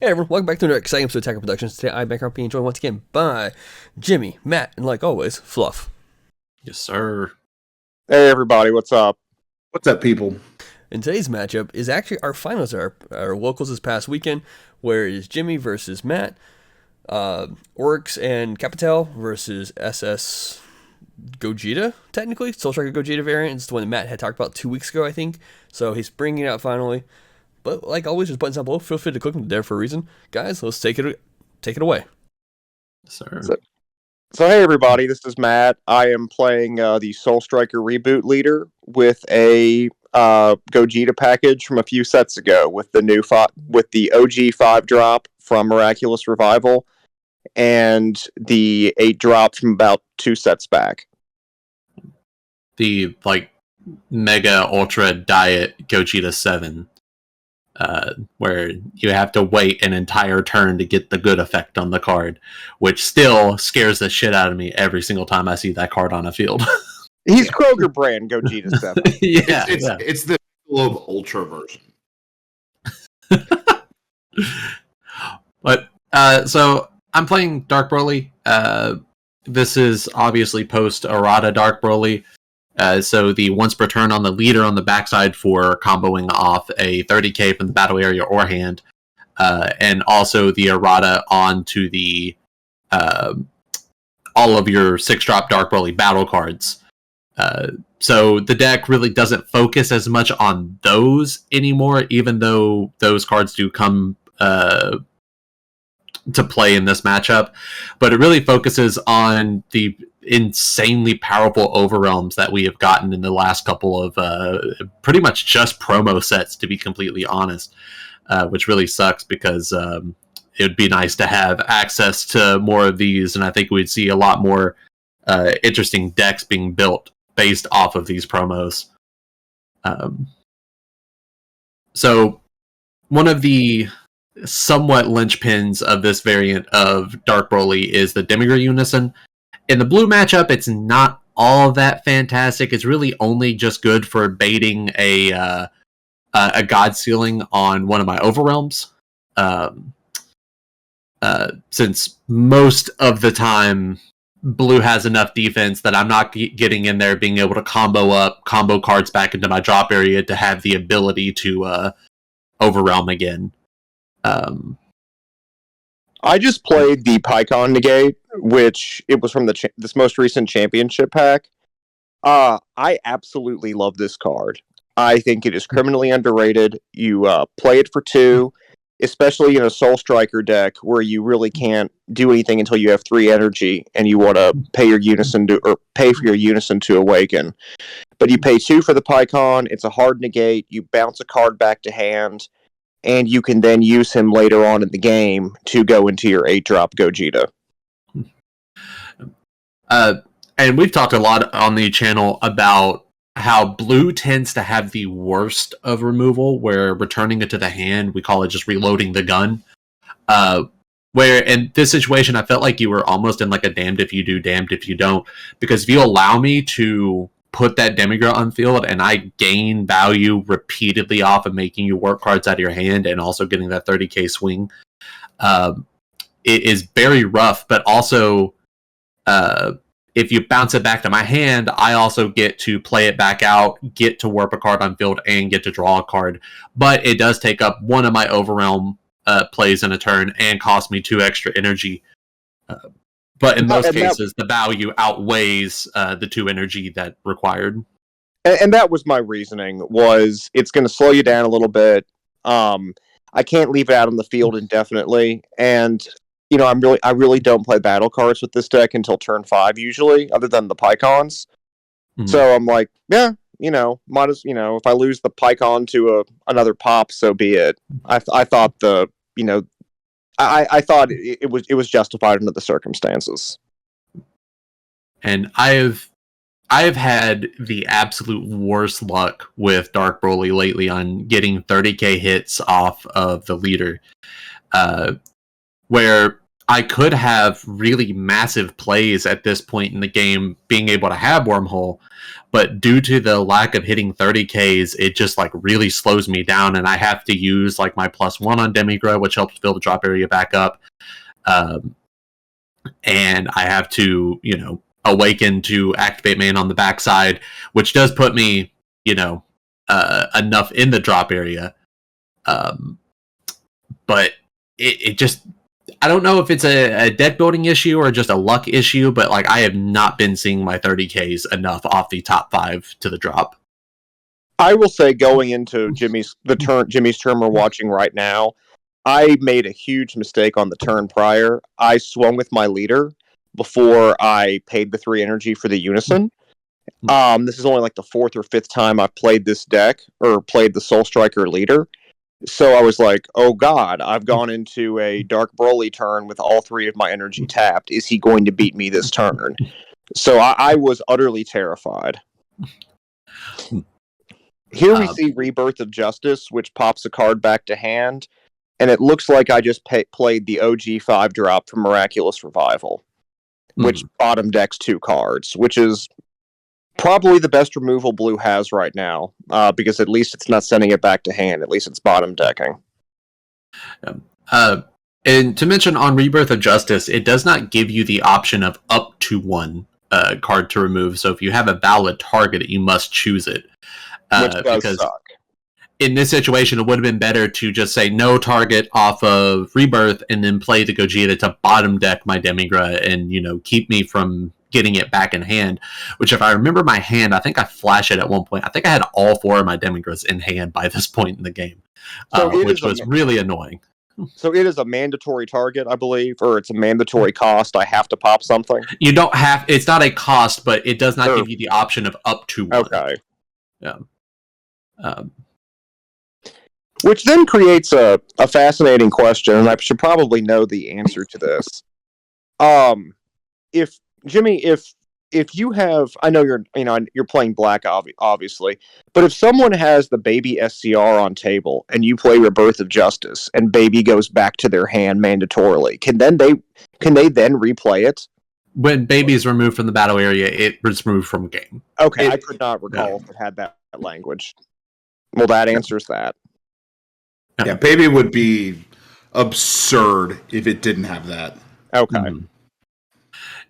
Hey everyone, welcome back to another exciting episode of Attacker Productions. Today I'm back being joined once again by Jimmy, Matt, and like always, Fluff. Yes, sir. Hey everybody, what's up? What's up, people? And today's matchup is actually our finals, our locals this past weekend, where it is Jimmy versus Matt, Oryx and Capital versus SS Gogeta, technically. Soul Striker Gogeta variant. It's the one that Matt had talked about 2 weeks ago, I think. So he's bringing it out finally. But like always, there's buttons down below. Feel free to click them there for a reason. Guys, let's take it away. Sir. So hey everybody, this is Matt. I am playing the Soul Striker reboot leader with a Gogeta package from a few sets ago with the new with the OG 5 drop from Miraculous Revival and the 8 drop from about 2 sets back. The Mega Ultra Diet Gogeta 7. Where you have to wait an entire turn to get the good effect on the card, which still scares the shit out of me every single time I see that card on a field. He's Kroger brand Gogeta 7. Yeah, It's the Globe Ultra version. But so I'm playing Dark Broly. This is obviously post Errata Dark Broly. So the once per turn on the leader on the backside for comboing off a 30k from the battle area or hand, and also the errata onto the all of your 6-drop Dark Broly battle cards. So the deck really doesn't focus as much on those anymore, even though those cards do come to play in this matchup. But it really focuses on the insanely powerful overwhelms that we have gotten in the last couple of pretty much just promo sets, to be completely honest, which really sucks because it would be nice to have access to more of these, and I think we'd see a lot more interesting decks being built based off of these promos. So one of the somewhat linchpins of this variant of Dark Broly is the Demigra Unison. In the blue matchup, it's not all that fantastic. It's really only just good for baiting a God Ceiling on one of my Overrealms. Since most of the time, blue has enough defense that I'm not getting in there being able to combo cards back into my drop area to have the ability to Overrealm again. I just played the PyCon Negate, which it was from this most recent championship pack. I absolutely love this card. I think it is criminally underrated. You play it for 2, especially in a Soul Striker deck where you really can't do anything until you have 3 energy, and you want to pay for your Unison to awaken. But you pay 2 for the PyCon. It's a hard negate. You bounce a card back to hand, and you can then use him later on in the game to go into your 8-drop Gogeta. And we've talked a lot on the channel about how blue tends to have the worst of removal, where returning it to the hand, we call it just reloading the gun. Where in this situation, I felt like you were almost in like a damned if you do, damned if you don't. Because if you allow me to put that Demigra on field and I gain value repeatedly off of making you work cards out of your hand and also getting that 30k swing, it is very rough. But also, if you bounce it back to my hand, I also get to play it back out, get to warp a card on field, and get to draw a card. But it does take up one of my Overrealm plays in a turn and cost me 2 extra energy. But in most cases, the value outweighs the 2 energy that required. And that was my reasoning, was it's going to slow you down a little bit. I can't leave it out on the field indefinitely. And, you know, I really don't play battle cards with this deck until turn 5 usually, other than the PyCons. Mm-hmm. So I'm like, yeah, you know, might as, you know, if I lose the PyCon to another pop, so be it. I thought I thought it was justified under the circumstances. And I have had the absolute worst luck with Dark Broly lately on getting 30k hits off of the leader. Where I could have really massive plays at this point in the game being able to have Wormhole, but due to the lack of hitting 30Ks, it just like really slows me down, and I have to use like my +1 on Demigra, which helps fill the drop area back up. And I have to, awaken to activate man on the backside, which does put me, enough in the drop area. But it just, I don't know if it's a deck building issue or just a luck issue, but like I have not been seeing my 30Ks enough off the top 5 to the drop. I will say, going into Jimmy's turn we're watching right now, I made a huge mistake on the turn prior. I swung with my leader before I paid the 3 energy for the Unison. This is only like the 4th or 5th time I've played this deck, or played the Soul Striker leader. So I was like, oh god, I've gone into a Dark Broly turn with all 3 of my energy tapped. Is he going to beat me this turn? So I was utterly terrified. Here we see Rebirth of Justice, which pops a card back to hand, and it looks like I just played the OG 5-drop from Miraculous Revival, which bottom decks 2 cards, which is probably the best removal blue has right now, because at least it's not sending it back to hand. At least it's bottom decking. And to mention on Rebirth of Justice, it does not give you the option of up to 1 card to remove. So if you have a valid target, you must choose it. Which does suck. In this situation, it would have been better to just say no target off of Rebirth and then play the Gogeta to bottom deck my Demigra and, keep me from getting it back in hand, which if I remember my hand, I think I flashed it at one point. I think I had all 4 of my Demigras in hand by this point in the game, which was really annoying. So it is a mandatory target, I believe, or it's a mandatory cost. I have to pop something. You don't have, it's not a cost, but it does not give you the option of up to 1. Okay. Yeah. Which then creates a fascinating question, and I should probably know the answer to this. If Jimmy, if you have, I know you're playing black, obviously, but if someone has the baby SCR on table and you play Rebirth of Justice and baby goes back to their hand mandatorily, can they then replay it? When baby is removed from the battle area, it was removed from game. Okay, I could not recall if it had that language. Well, that answers that. Yeah, baby would be absurd if it didn't have that. Okay. Mm-hmm.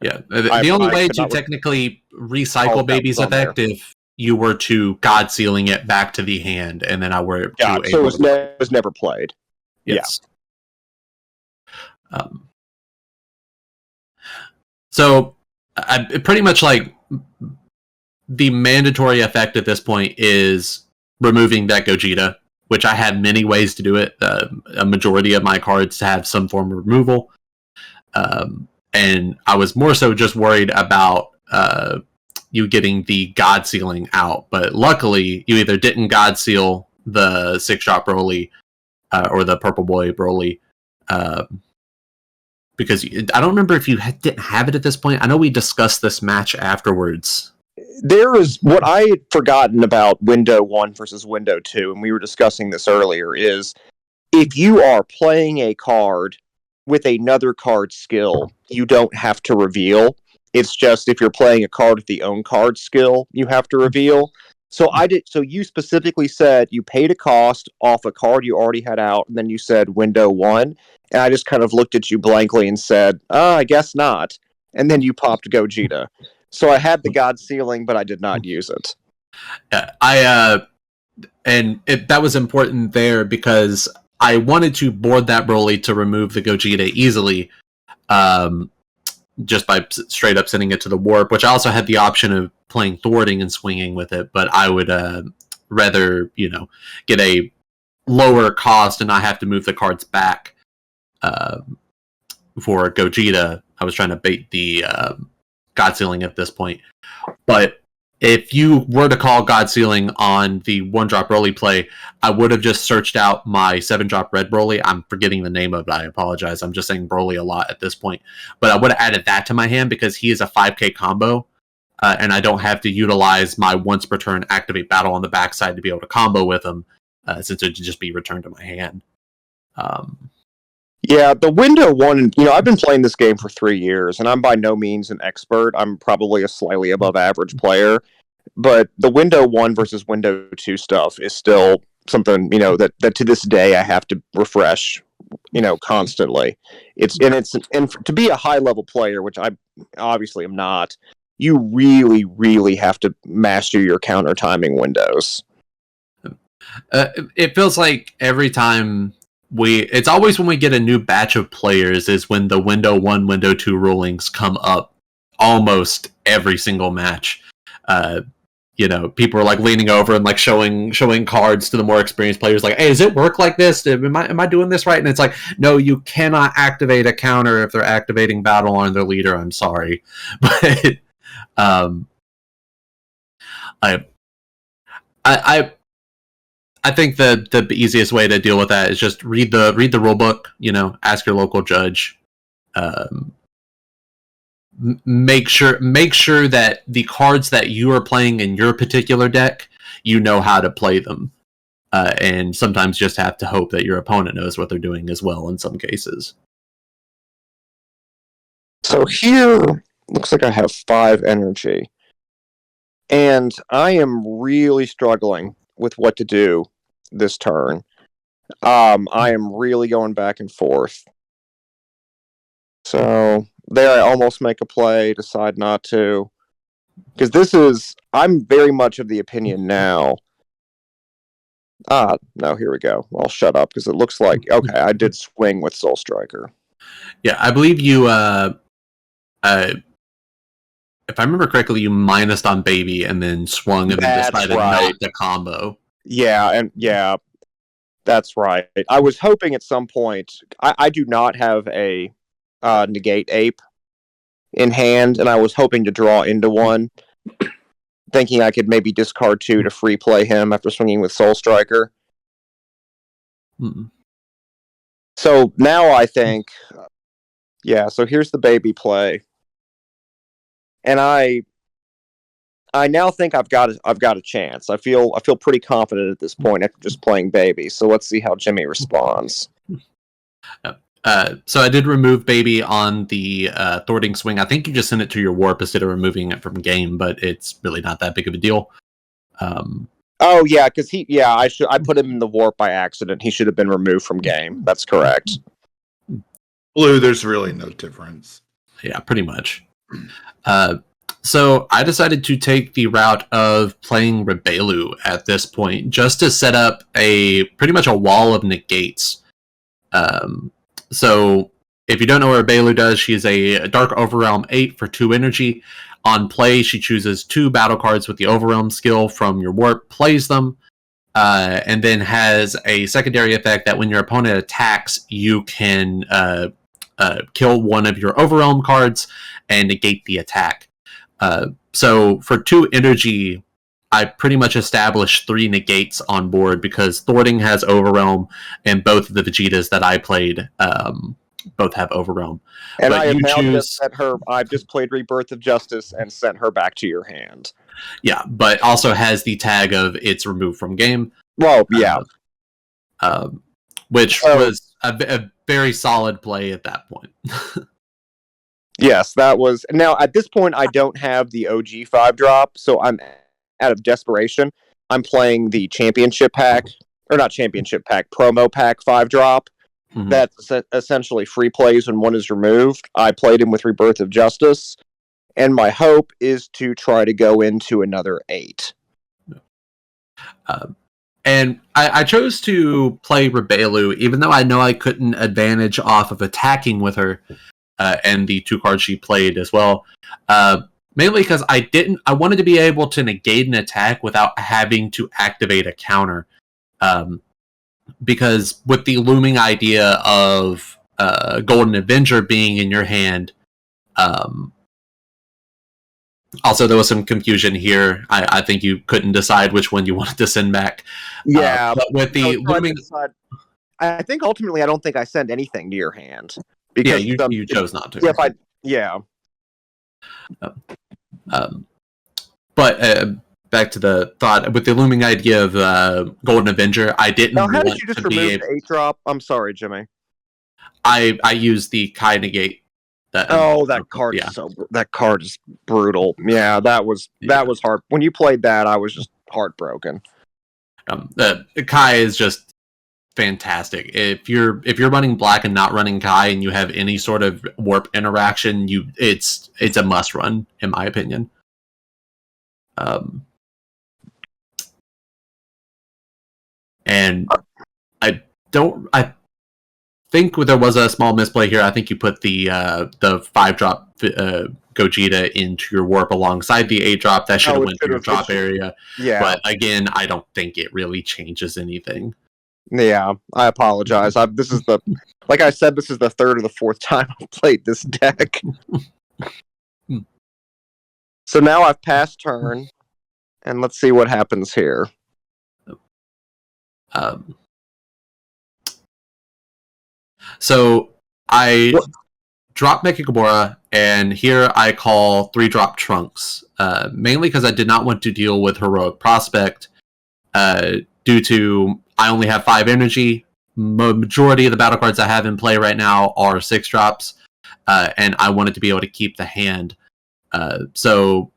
Yeah, the only way to technically recycle baby's effect if you were to God sealing it back to the hand, and then I were so it was never played. Yes. Yeah. So I pretty much like the mandatory effect at this point is removing that Gogeta, which I had many ways to do it. A majority of my cards have some form of removal. And I was more so just worried about you getting the God sealing out. But luckily, you either didn't God seal the 6-drop Broly or the Purple Boy Broly. Because I don't remember if you didn't have it at this point. I know we discussed this match afterwards. There is what I had forgotten about Window 1 versus Window 2, and we were discussing this earlier, is if you are playing a card with another card skill, you don't have to reveal. It's just if you're playing a card with the own card skill, you have to reveal. So you specifically said you paid a cost off a card you already had out, and then you said Window 1, and I just kind of looked at you blankly and said, I guess not. And then you popped Gogeta. So I had the God sealing, but I did not use it. That was important there because I wanted to board that Broly to remove the Gogeta easily, just by straight up sending it to the warp, which I also had the option of playing thwarting and swinging with it, but I would rather, get a lower cost and not have to move the cards back for Gogeta. I was trying to bait the God Sealing at this point. But if you were to call God Sealing on the 1-drop Broly play, I would have just searched out my 7-drop red Broly. I'm forgetting the name of it. I apologize. I'm just saying Broly a lot at this point. But I would have added that to my hand because he is a 5k combo. And I don't have to utilize my once per turn activate battle on the backside to be able to combo with him, since it would just be returned to my hand. Yeah, the window one, I've been playing this game for 3 years, and I'm by no means an expert. I'm probably a slightly above average player, but the window one versus window two stuff is still something, that to this day I have to refresh, constantly. And to be a high level player, which I obviously am not, you really, really have to master your counter timing windows. It feels like every time it's always when we get a new batch of players is when the window 1, window 2 rulings come up almost every single match. People are like leaning over and like showing cards to the more experienced players, like, hey, does it work like this? Am I doing this right? And it's like, no, you cannot activate a counter if they're activating battle on their leader. I'm sorry. But I think the easiest way to deal with that is just read the rule book. Ask your local judge. Make sure that the cards that you are playing in your particular deck, you know how to play them, and sometimes just have to hope that your opponent knows what they're doing as well. In some cases. So here looks like I have 5 energy, and I am really struggling with what to do this turn. I am really going back and forth. So there I almost make a play, decide not to. Because I'm very much of the opinion now. No, here we go. I'll shut up, because it looks like, okay, I did swing with Soul Striker. Yeah, I believe you, if I remember correctly, you minused on Baby and then swung and then decided not to combo. Yeah, that's right. I was hoping at some point, I do not have a negate ape in hand, and I was hoping to draw into one, thinking I could maybe discard 2 to free play him after swinging with Soul Striker. Mm-mm. So now I think, so here's the Baby play, and I now think I've got a chance. I feel pretty confident at this point after just playing Baby. So let's see how Jimmy responds. So I did remove Baby on the thwarting swing. I think you just sent it to your warp instead of removing it from game, but it's really not that big of a deal. Oh yeah, because I put him in the warp by accident. He should have been removed from game. That's correct. Blue, there's really no difference. Yeah, pretty much. So I decided to take the route of playing Rebelu at this point, just to set up pretty much a wall of negates. So if you don't know what Rebelu does, she's a Dark Overwhelm 8 for 2 energy. On play, she chooses 2 battle cards with the Overwhelm skill from your warp, plays them, and then has a secondary effect that when your opponent attacks, you can kill one of your Overwhelm cards and negate the attack. So for 2 energy, I pretty much established 3 negates on board because Thwarting has Overwhelm, and both of the Vegetas that I played both have Overwhelm. And I have now just sent her. I've just played Rebirth of Justice and sent her back to your hand. Yeah, but also has the tag of it's removed from game. Well, yeah. Which was a very solid play at that point. Yes, that was. Now, at this point, I don't have the OG 5 drop, so I'm out of desperation. I'm playing the Championship pack, or not Championship pack, Promo pack 5 drop. Mm-hmm. That's essentially free plays when one is removed. I played him with Rebirth of Justice, and my hope is to try to go into another 8. And I chose to play Rebelu, even though I know I couldn't advantage off of attacking with her, and the 2 cards she played as well. Mainly because I wanted to be able to negate an attack without having to activate a counter. Because with the looming idea of Golden Avenger being in your hand, also there was some confusion here. I think you couldn't decide which one you wanted to send back. Yeah, but with the looming, I think ultimately I don't think I send anything to your hand. Because you chose not to. But back to the thought, with the looming idea of Golden Avenger, I didn't. Now, how did you just remove the 8 drop? I'm sorry, Jimmy. I use the Kai negate. That card yeah. is that card is brutal. Yeah, that was hard. When you played that, I was just heartbroken. Kai is just fantastic. If you're running black and not running Kai, and you have any sort of warp interaction, it's a must run in my opinion. And I think there was a small misplay here. I think you put the 5-drop Gogeta into your warp alongside the 8-drop. That should have went through your drop area. Yeah. But again, I don't think it really changes anything. Yeah, I apologize. This is like I said, this is the third or the fourth time I've played this deck. So now I've passed turn, and let's see what happens here. So I drop Mechagabora, and here I call 3-drop Trunks, mainly because I did not want to deal with Heroic Prospect, due to I only have 5 energy. Majority of the battle cards I have in play right now are 6-drops, and I wanted to be able to keep the hand. So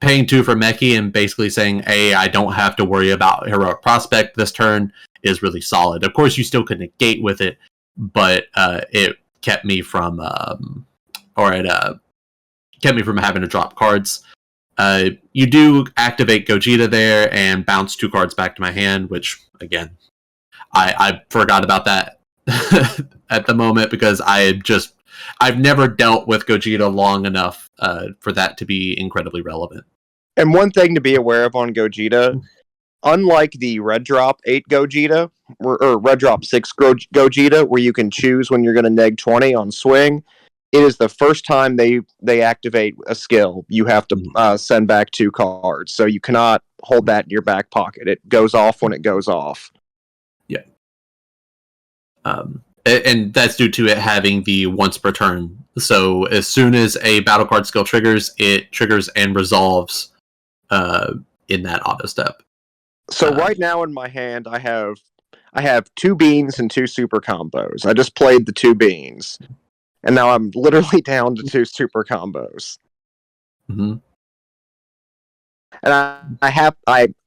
paying 2 for Mechie and basically saying, hey, I don't have to worry about Heroic Prospect this turn is really solid. Of course, you still could negate with it, but it kept me from kept me from having to drop cards. You do activate Gogeta there and bounce 2 cards back to my hand, which again, I forgot about that at the moment because I've never dealt with Gogeta long enough for that to be incredibly relevant. And one thing to be aware of on Gogeta, unlike the red drop 8 Gogeta, or red drop 6 Gogeta, where you can choose when you're going to neg 20 on swing, it is the first time they activate a skill, you have to send back 2 cards. So you cannot hold that in your back pocket. It goes off when it goes off. Yeah. And that's due to it having the once per turn. So as soon as a battle card skill triggers, it triggers and resolves in that auto step. So right now in my hand, I have 2 beans and 2 super combos. I just played the 2 beans, and now I'm literally down to 2 super combos. Mm-hmm. And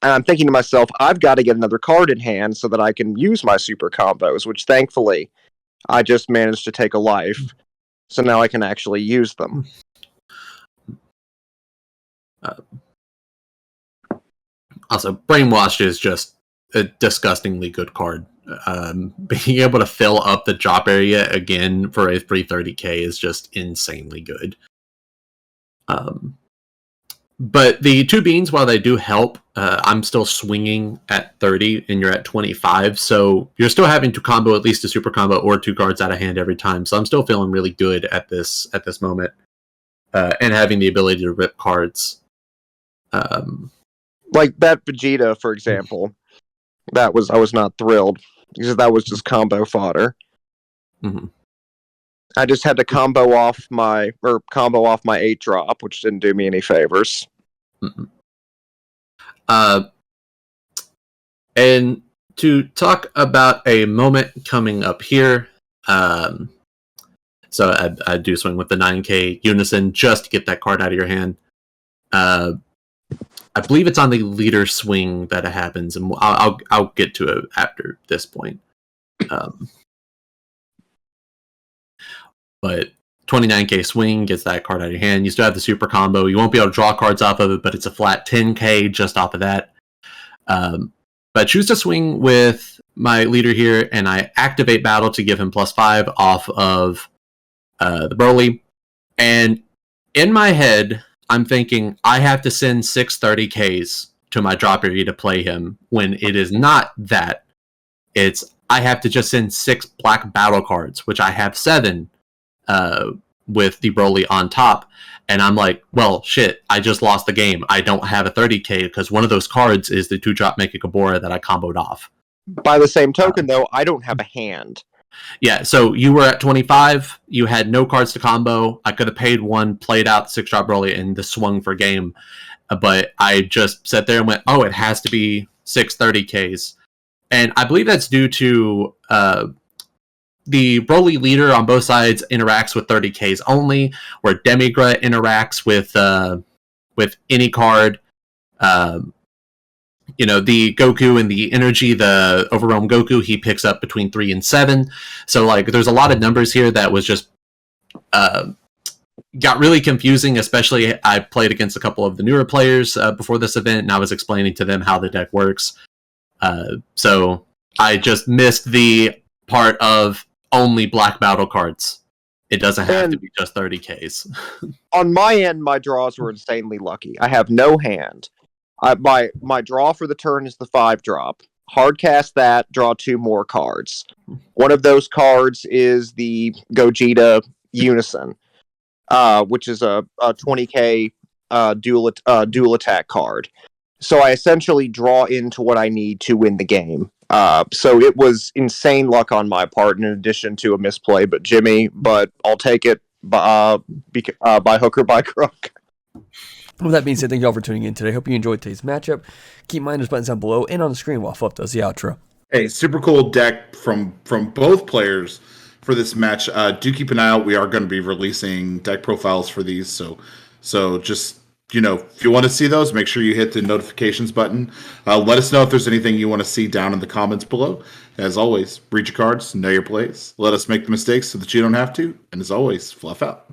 I'm thinking to myself, I've got to get another card in hand so that I can use my super combos, which thankfully I just managed to take a life, so now I can actually use them. Also, Brainwashed is just a disgustingly good card. Being able to fill up the drop area again for a 330k is just insanely good. But the 2 beans, while they do help, I'm still swinging at 30 and you're at 25, so you're still having to combo at least a super combo or 2 cards out of hand every time. So I'm still feeling really good at this moment, and having the ability to rip cards. Like that Vegeta, for example, I was not thrilled because that was just combo fodder. Mm-hmm. I just had to combo off my 8-drop, which didn't do me any favors. Mm-hmm. And to talk about a moment coming up here, so I do swing with the 9k Unison just to get that card out of your hand. I believe it's on the leader swing that it happens, and I'll get to it after this point. But 29k swing gets that card out of your hand. You still have the super combo. You won't be able to draw cards off of it, but it's a flat 10k just off of that. But I choose to swing with my leader here, and I activate battle to give him +5 off of the Broly. And in my head, I'm thinking I have to send 6 30ks to my drop area to play him, when it is not that. It's I have to just send 6 black battle cards, which I have 7 with the Broly on top. And I'm like, well, shit, I just lost the game. I don't have a 30k because one of those cards is the 2-drop Mechagabora that I comboed off. By the same token, though, I don't have a hand. Yeah, so you were at 25, you had no cards to combo, I could have paid 1, played out 6-drop Broly, and the swung for game, but I just sat there and went, oh, it has to be 6 30ks. And I believe that's due to the Broly leader on both sides interacts with 30Ks only, where Demigra interacts with any card. The Goku and the energy, the Overwhelm Goku, he picks up between 3 and 7. So, like, there's a lot of numbers here that was just got really confusing, especially I played against a couple of the newer players before this event, and I was explaining to them how the deck works. So I just missed the part of only black battle cards. It doesn't have to be just 30Ks. On my end, my draws were insanely lucky. I have no hand. My draw for the turn is the 5-drop. Hardcast that, draw 2 more cards. One of those cards is the Gogeta Unison, which is a 20k dual attack card. So I essentially draw into what I need to win the game. So it was insane luck on my part, in addition to a misplay. But I'll take it by hook or by crook. With that being said, thank you all for tuning in today. Hope you enjoyed today's matchup. Keep in mind those buttons down below and on the screen while Fluff does the outro. Hey, super cool deck from both players for this match. Do keep an eye out. We are going to be releasing deck profiles for these. So just, if you want to see those, make sure you hit the notifications button. Let us know if there's anything you want to see down in the comments below. As always, read your cards, know your plays. Let us make the mistakes so that you don't have to. And as always, Fluff out.